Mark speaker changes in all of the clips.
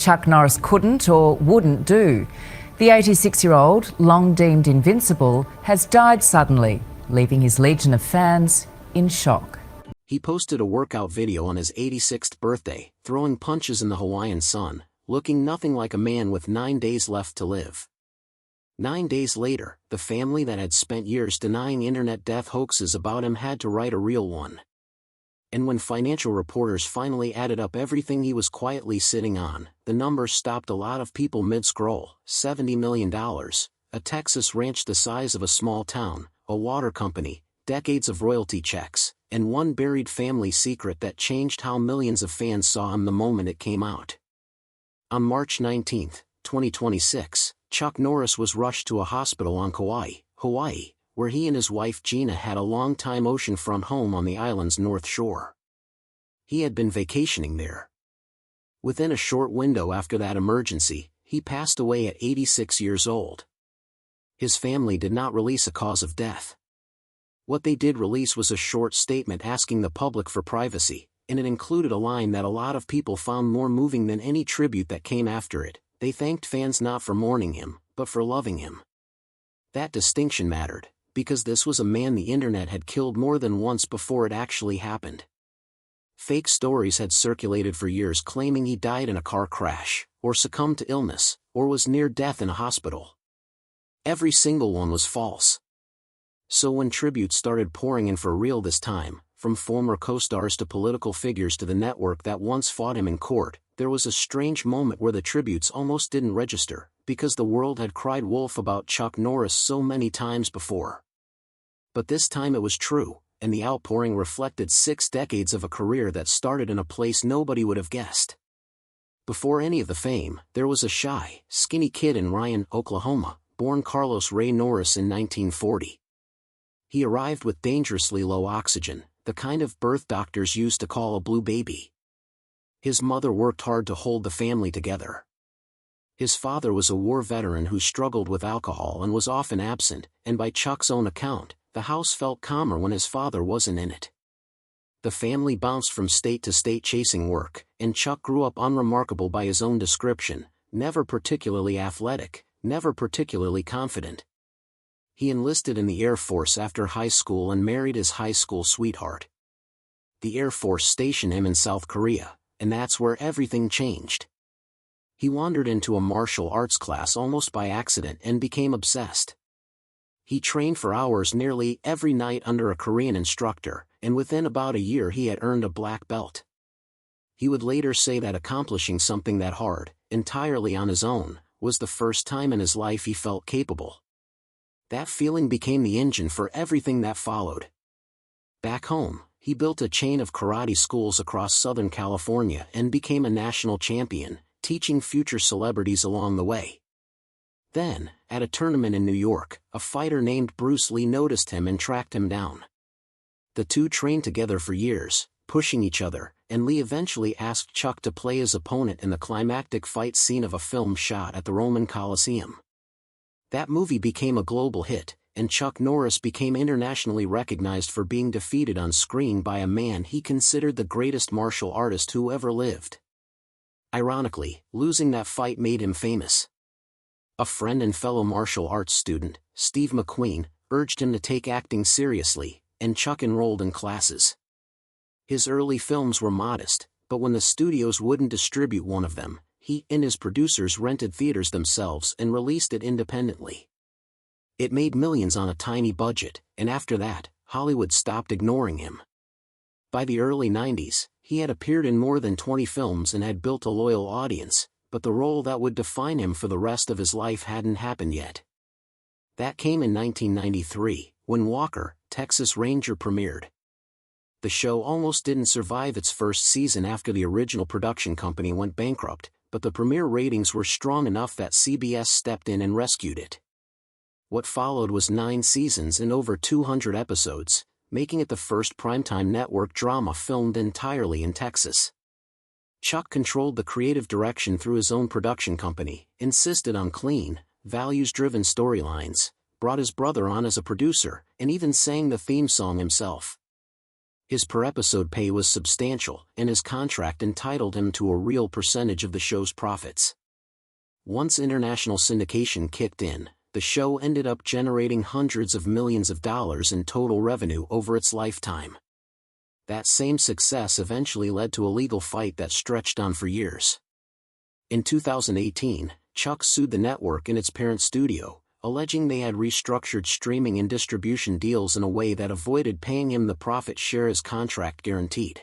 Speaker 1: Chuck Norris couldn't or wouldn't do. The 86-year-old, long deemed invincible, has died suddenly, leaving his legion of fans in shock.
Speaker 2: He posted a workout video on his 86th birthday, throwing punches in the Hawaiian sun, looking nothing like a man with 9 days left to live. 9 days later, the family that had spent years denying internet death hoaxes about him had to write a real one. And when financial reporters finally added up everything he was quietly sitting on, the numbers stopped a lot of people mid-scroll. $70 million, a Texas ranch the size of a small town, a water company, decades of royalty checks, and one buried family secret that changed how millions of fans saw him the moment it came out. On March 19, 2026, Chuck Norris was rushed to a hospital on Kauai, Hawaii, where he and his wife Gina had a long-time oceanfront home on the island's north shore. He had been vacationing there. Within a short window after that emergency, he passed away at 86 years old. His family did not release a cause of death. What they did release was a short statement asking the public for privacy, and it included a line that a lot of people found more moving than any tribute that came after it. They thanked fans not for mourning him, but for loving him. That distinction mattered, because this was a man the internet had killed more than once before it actually happened. Fake stories had circulated for years claiming he died in a car crash, or succumbed to illness, or was near death in a hospital. Every single one was false. So when tributes started pouring in for real this time, from former co-stars to political figures to the network that once fought him in court, there was a strange moment where the tributes almost didn't register, because the world had cried wolf about Chuck Norris so many times before. But this time it was true, and the outpouring reflected 6 decades of a career that started in a place nobody would have guessed. Before any of the fame, there was a shy, skinny kid in Ryan, Oklahoma, born Carlos Ray Norris in 1940. He arrived with dangerously low oxygen, the kind of birth doctors used to call a blue baby. His mother worked hard to hold the family together. His father was a war veteran who struggled with alcohol and was often absent, and by Chuck's own account, the house felt calmer when his father wasn't in it. The family bounced from state to state chasing work, and Chuck grew up unremarkable by his own description, never particularly athletic, never particularly confident. He enlisted in the Air Force after high school and married his high school sweetheart. The Air Force stationed him in South Korea, and that's where everything changed. He wandered into a martial arts class almost by accident and became obsessed. He trained for hours nearly every night under a Korean instructor, and within about a year he had earned a black belt. He would later say that accomplishing something that hard, entirely on his own, was the first time in his life he felt capable. That feeling became the engine for everything that followed. Back home, he built a chain of karate schools across Southern California and became a national champion, teaching future celebrities along the way. Then, at a tournament in New York, a fighter named Bruce Lee noticed him and tracked him down. The two trained together for years, pushing each other, and Lee eventually asked Chuck to play his opponent in the climactic fight scene of a film shot at the Roman Colosseum. That movie became a global hit, and Chuck Norris became internationally recognized for being defeated on screen by a man he considered the greatest martial artist who ever lived. Ironically, losing that fight made him famous. A friend and fellow martial arts student, Steve McQueen, urged him to take acting seriously, and Chuck enrolled in classes. His early films were modest, but when the studios wouldn't distribute one of them, he and his producers rented theaters themselves and released it independently. It made millions on a tiny budget, and after that, Hollywood stopped ignoring him. By the early 90s, he had appeared in more than 20 films and had built a loyal audience, but the role that would define him for the rest of his life hadn't happened yet. That came in 1993, when Walker, Texas Ranger premiered. The show almost didn't survive its first season after the original production company went bankrupt, but the premiere ratings were strong enough that CBS stepped in and rescued it. What followed was 9 seasons and over 200 episodes, making it the first primetime network drama filmed entirely in Texas. Chuck controlled the creative direction through his own production company, insisted on clean, values-driven storylines, brought his brother on as a producer, and even sang the theme song himself. His per-episode pay was substantial, and his contract entitled him to a real percentage of the show's profits. Once international syndication kicked in, the show ended up generating hundreds of millions of dollars in total revenue over its lifetime. That same success eventually led to a legal fight that stretched on for years. In 2018, Chuck sued the network and its parent studio, alleging they had restructured streaming and distribution deals in a way that avoided paying him the profit share his contract guaranteed.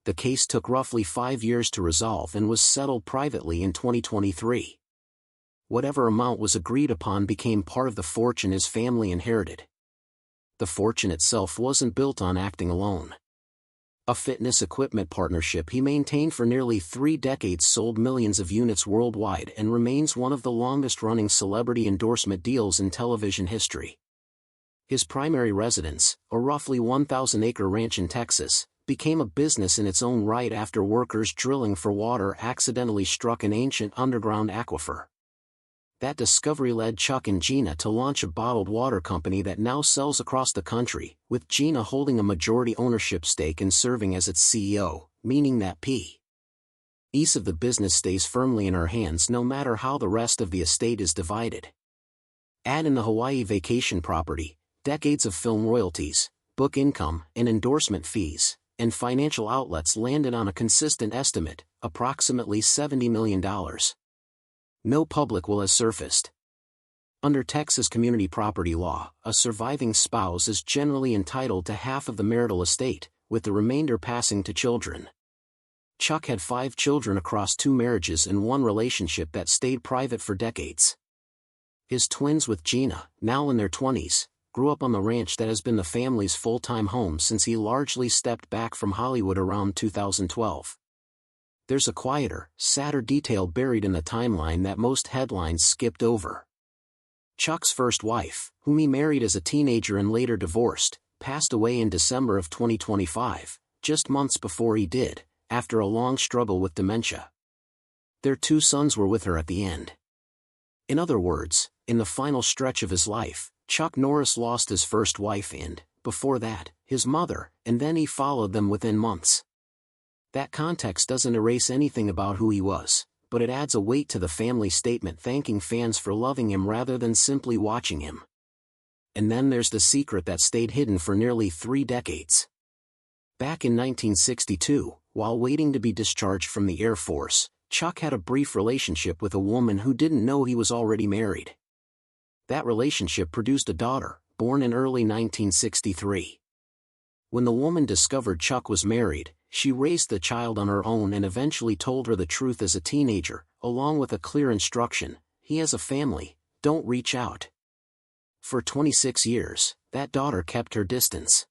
Speaker 2: The case took roughly 5 years to resolve and was settled privately in 2023. Whatever amount was agreed upon became part of the fortune his family inherited. The fortune itself wasn't built on acting alone. A fitness equipment partnership he maintained for nearly 3 decades sold millions of units worldwide and remains one of the longest-running celebrity endorsement deals in television history. His primary residence, a roughly 1,000-acre ranch in Texas, became a business in its own right after workers drilling for water accidentally struck an ancient underground aquifer. That discovery led Chuck and Gina to launch a bottled water company that now sells across the country, with Gina holding a majority ownership stake and serving as its CEO, meaning that piece of the business stays firmly in her hands no matter how the rest of the estate is divided. Add in the Hawaii vacation property, decades of film royalties, book income, and endorsement fees, and financial outlets landed on a consistent estimate, approximately $70 million. No public will has surfaced. Under Texas community property law, a surviving spouse is generally entitled to half of the marital estate, with the remainder passing to children. Chuck had 5 children across 2 marriages and one relationship that stayed private for decades. His twins with Gina, now in their 20s, grew up on the ranch that has been the family's full-time home since he largely stepped back from Hollywood around 2012. There's a quieter, sadder detail buried in the timeline that most headlines skipped over. Chuck's first wife, whom he married as a teenager and later divorced, passed away in December of 2025, just months before he did, after a long struggle with dementia. Their 2 sons were with her at the end. In other words, in the final stretch of his life, Chuck Norris lost his first wife and, before that, his mother, and then he followed them within months. That context doesn't erase anything about who he was, but it adds a weight to the family statement thanking fans for loving him rather than simply watching him. And then there's the secret that stayed hidden for nearly 3 decades. Back in 1962, while waiting to be discharged from the Air Force, Chuck had a brief relationship with a woman who didn't know he was already married. That relationship produced a daughter, born in early 1963. When the woman discovered Chuck was married, she raised the child on her own and eventually told her the truth as a teenager, along with a clear instruction: he has a family, don't reach out. For 26 years, that daughter kept her distance.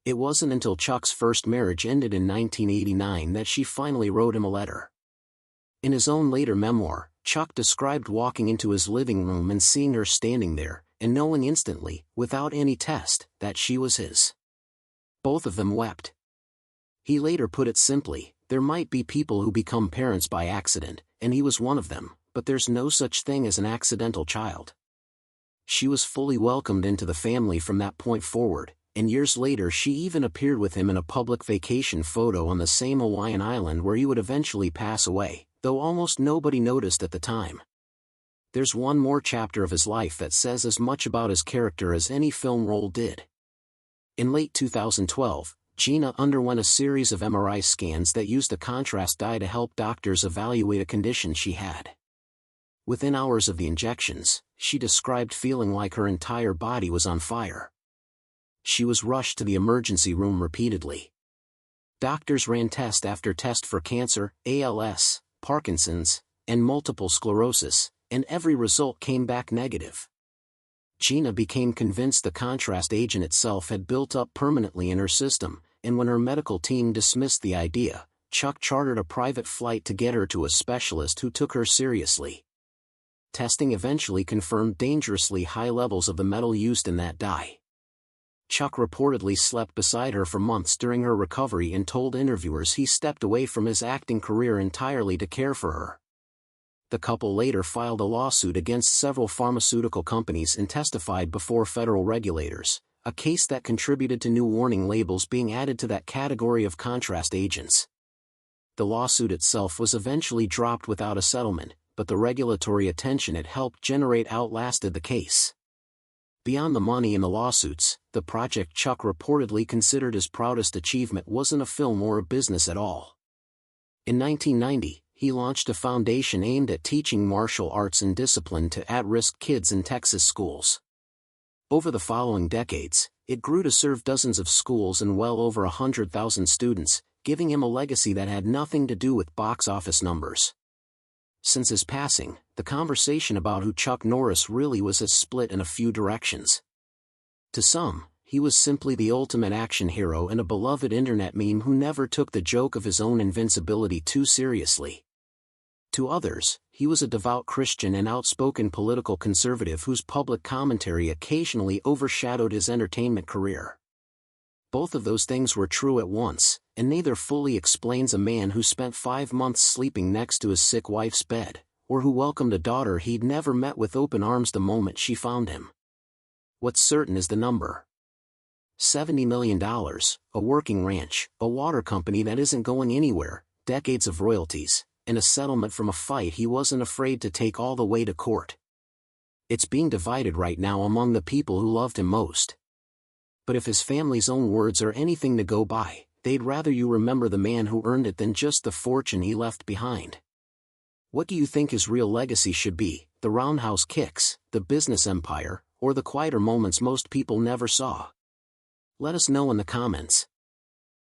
Speaker 2: It wasn't until Chuck's first marriage ended in 1989 that she finally wrote him a letter. In his own later memoir, Chuck described walking into his living room and seeing her standing there, and knowing instantly, without any test, that she was his. Both of them wept. He later put it simply: there might be people who become parents by accident, and he was one of them, but there's no such thing as an accidental child. She was fully welcomed into the family from that point forward, and years later she even appeared with him in a public vacation photo on the same Hawaiian island where he would eventually pass away, though almost nobody noticed at the time. There's one more chapter of his life that says as much about his character as any film role did. In late 2012, Gina underwent a series of MRI scans that used a contrast dye to help doctors evaluate a condition she had. Within hours of the injections, she described feeling like her entire body was on fire. She was rushed to the emergency room repeatedly. Doctors ran test after test for cancer, ALS, Parkinson's, and multiple sclerosis, and every result came back negative. Gina became convinced the contrast agent itself had built up permanently in her system, and when her medical team dismissed the idea, Chuck chartered a private flight to get her to a specialist who took her seriously. Testing eventually confirmed dangerously high levels of the metal used in that dye. Chuck reportedly slept beside her for months during her recovery and told interviewers he stepped away from his acting career entirely to care for her. The couple later filed a lawsuit against several pharmaceutical companies and testified before federal regulators, a case that contributed to new warning labels being added to that category of contrast agents. The lawsuit itself was eventually dropped without a settlement, but the regulatory attention it helped generate outlasted the case. Beyond the money in the lawsuits, the project Chuck reportedly considered his proudest achievement wasn't a film or a business at all. In 1990, he launched a foundation aimed at teaching martial arts and discipline to at-risk kids in Texas schools. Over the following decades, it grew to serve dozens of schools and well over 100,000 students, giving him a legacy that had nothing to do with box office numbers. Since his passing, the conversation about who Chuck Norris really was has split in a few directions. To some, he was simply the ultimate action hero and a beloved internet meme who never took the joke of his own invincibility too seriously. To others, he was a devout Christian and outspoken political conservative whose public commentary occasionally overshadowed his entertainment career. Both of those things were true at once, and neither fully explains a man who spent 5 months sleeping next to his sick wife's bed, or who welcomed a daughter he'd never met with open arms the moment she found him. What's certain is the number. $70 million, a working ranch, a water company that isn't going anywhere, decades of royalties, and a settlement from a fight he wasn't afraid to take all the way to court. It's being divided right now among the people who loved him most. But if his family's own words are anything to go by, they'd rather you remember the man who earned it than just the fortune he left behind. What do you think his real legacy should be, the roundhouse kicks, the business empire, or the quieter moments most people never saw? Let us know in the comments.